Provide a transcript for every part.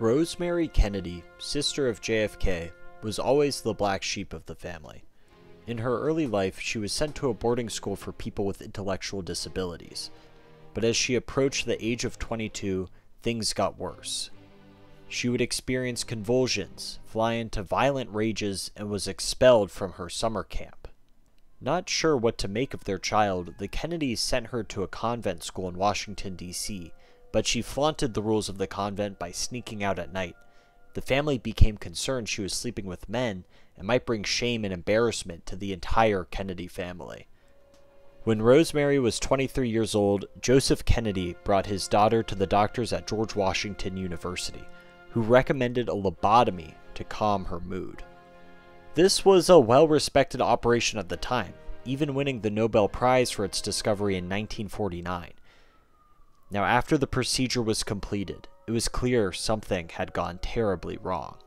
Rosemary Kennedy, sister of JFK, was always the black sheep of the family. In her early life, she was sent to a boarding school for people with intellectual disabilities. But as she approached the age of 22, things got worse. She would experience convulsions, fly into violent rages, and was expelled from her summer camp. Not sure what to make of their child, the Kennedys sent her to a convent school in Washington, D.C., but she flaunted the rules of the convent by sneaking out at night. The family became concerned she was sleeping with men and might bring shame and embarrassment to the entire Kennedy family. When Rosemary was 23 years old, Joseph Kennedy brought his daughter to the doctors at George Washington University, who recommended a lobotomy to calm her mood. This was a well-respected operation at the time, even winning the Nobel Prize for its discovery in 1949. Now, after the procedure was completed, it was clear something had gone terribly wrong.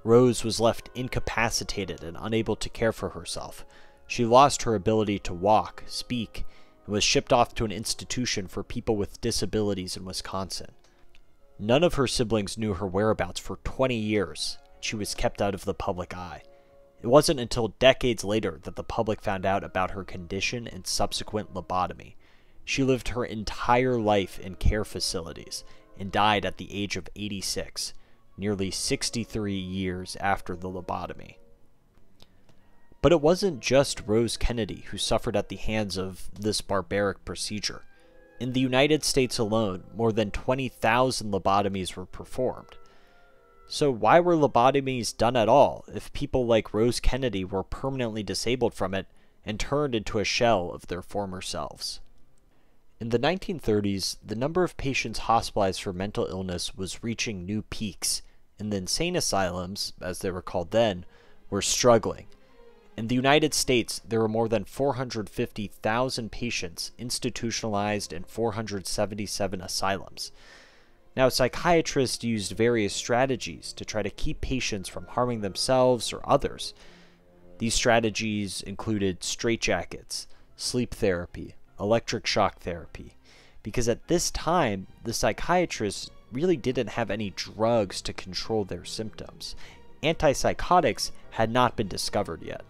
Rose was left incapacitated and unable to care for herself. She lost her ability to walk, speak, and was shipped off to an institution for people with disabilities in Wisconsin. None of her siblings knew her whereabouts for 20 years. She was kept out of the public eye. It wasn't until decades later that the public found out about her condition and subsequent lobotomy. She lived her entire life in care facilities and died at the age of 86, nearly 63 years after the lobotomy. But it wasn't just Rose Kennedy who suffered at the hands of this barbaric procedure. In the United States alone, more than 20,000 lobotomies were performed. So why were lobotomies done at all if people like Rose Kennedy were permanently disabled from it and turned into a shell of their former selves? In the 1930s, the number of patients hospitalized for mental illness was reaching new peaks, and the insane asylums, as they were called then, were struggling. In the United States, there were more than 450,000 patients institutionalized in 477 asylums. Now, psychiatrists used various strategies to try to keep patients from harming themselves or others. These strategies included straitjackets, sleep therapy, electric shock therapy, because at this time, the psychiatrists really didn't have any drugs to control their symptoms. Antipsychotics had not been discovered yet.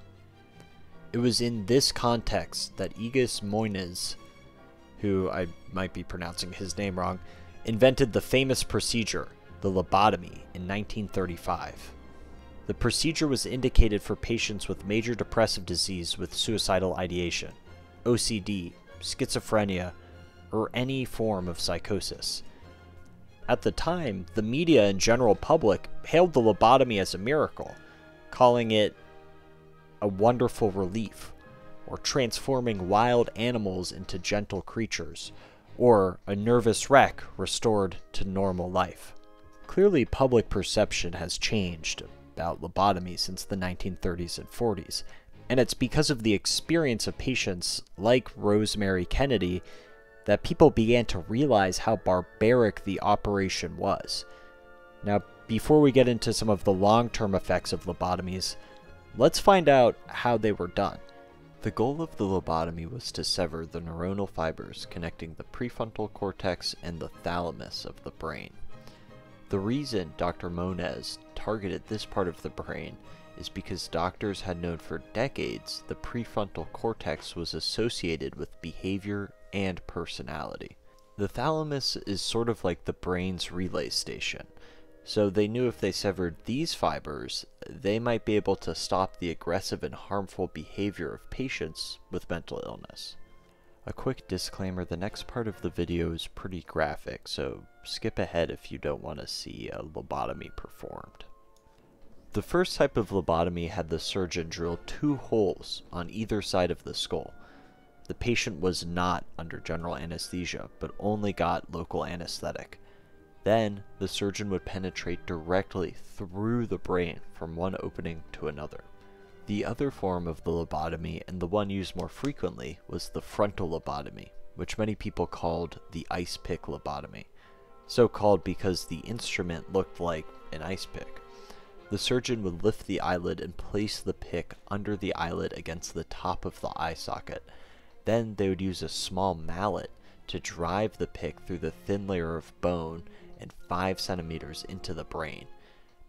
It was in this context that Aegis Moines, who I might be pronouncing his name wrong, invented the famous procedure, the lobotomy, in 1935. The procedure was indicated for patients with major depressive disease with suicidal ideation, OCD, schizophrenia, or any form of psychosis. At the time, the media and general public hailed the lobotomy as a miracle, calling it a wonderful relief, or transforming wild animals into gentle creatures, or a nervous wreck restored to normal life. Clearly, public perception has changed about lobotomy since the 1930s and 40s, and it's because of the experience of patients like Rosemary Kennedy that people began to realize how barbaric the operation was. Now, before we get into some of the long-term effects of lobotomies, let's find out how they were done. The goal of the lobotomy was to sever the neuronal fibers connecting the prefrontal cortex and the thalamus of the brain. The reason Dr. Moines targeted this part of the brain is because doctors had known for decades the prefrontal cortex was associated with behavior and personality. The thalamus is sort of like the brain's relay station, so they knew if they severed these fibers, they might be able to stop the aggressive and harmful behavior of patients with mental illness. A quick disclaimer, the next part of the video is pretty graphic, so skip ahead if you don't want to see a lobotomy performed. The first type of lobotomy had the surgeon drill 2 holes on either side of the skull. The patient was not under general anesthesia, but only got local anesthetic. Then, the surgeon would penetrate directly through the brain from one opening to another. The other form of the lobotomy, and the one used more frequently, was the frontal lobotomy, which many people called the ice pick lobotomy. So called because the instrument looked like an ice pick. The surgeon would lift the eyelid and place the pick under the eyelid against the top of the eye socket. Then they would use a small mallet to drive the pick through the thin layer of bone and 5 centimeters into the brain.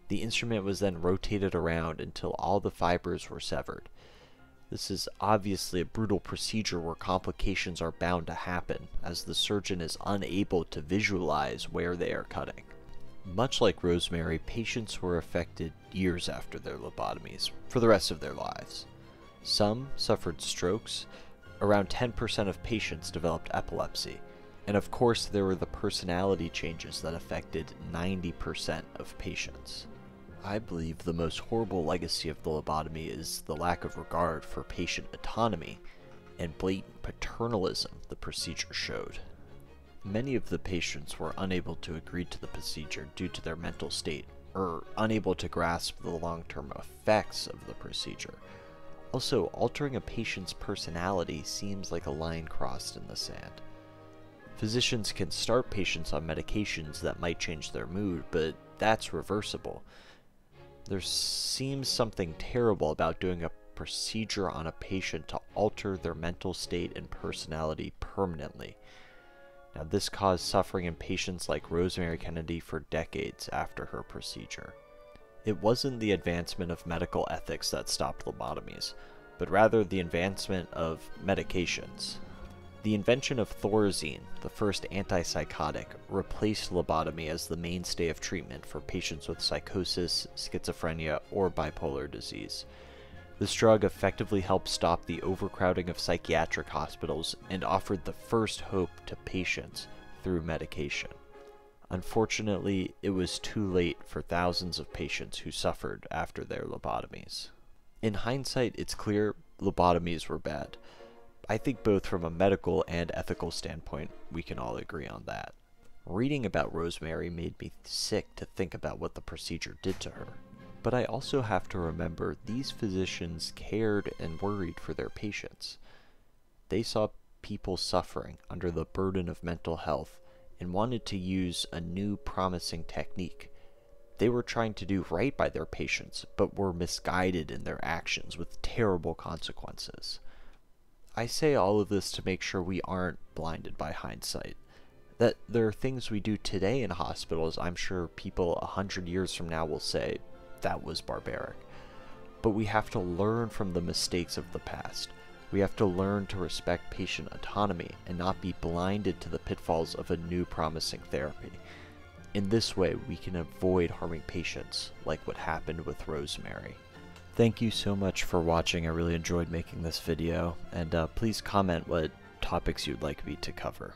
The instrument was then rotated around until all the fibers were severed. This is obviously a brutal procedure where complications are bound to happen, as the surgeon is unable to visualize where they are cutting. Much like Rosemary, patients were affected years after their lobotomies, for the rest of their lives. Some suffered strokes, around 10% of patients developed epilepsy, and of course there were the personality changes that affected 90% of patients. I believe the most horrible legacy of the lobotomy is the lack of regard for patient autonomy and blatant paternalism the procedure showed. Many of the patients were unable to agree to the procedure due to their mental state, or unable to grasp the long-term effects of the procedure. Also, altering a patient's personality seems like a line crossed in the sand. Physicians can start patients on medications that might change their mood, but that's reversible. There seems something terrible about doing a procedure on a patient to alter their mental state and personality permanently. Now, this caused suffering in patients like Rosemary Kennedy for decades after her procedure. It wasn't the advancement of medical ethics that stopped lobotomies, but rather the advancement of medications. The invention of Thorazine, the first antipsychotic, replaced lobotomy as the mainstay of treatment for patients with psychosis, schizophrenia, or bipolar disease. This drug effectively helped stop the overcrowding of psychiatric hospitals and offered the first hope to patients through medication. Unfortunately, it was too late for thousands of patients who suffered after their lobotomies. In hindsight, it's clear lobotomies were bad. I think both from a medical and ethical standpoint, we can all agree on that. Reading about Rosemary made me sick to think about what the procedure did to her. But I also have to remember these physicians cared and worried for their patients. They saw people suffering under the burden of mental health and wanted to use a new promising technique. They were trying to do right by their patients, but were misguided in their actions with terrible consequences. I say all of this to make sure we aren't blinded by hindsight. That there are things we do today in hospitals I'm sure people 100 years from now will say, that was barbaric. But we have to learn from the mistakes of the past. We have to learn to respect patient autonomy and not be blinded to the pitfalls of a new promising therapy. In this way, we can avoid harming patients like what happened with Rosemary. Thank you so much for watching. I really enjoyed making this video, and please comment what topics you'd like me to cover.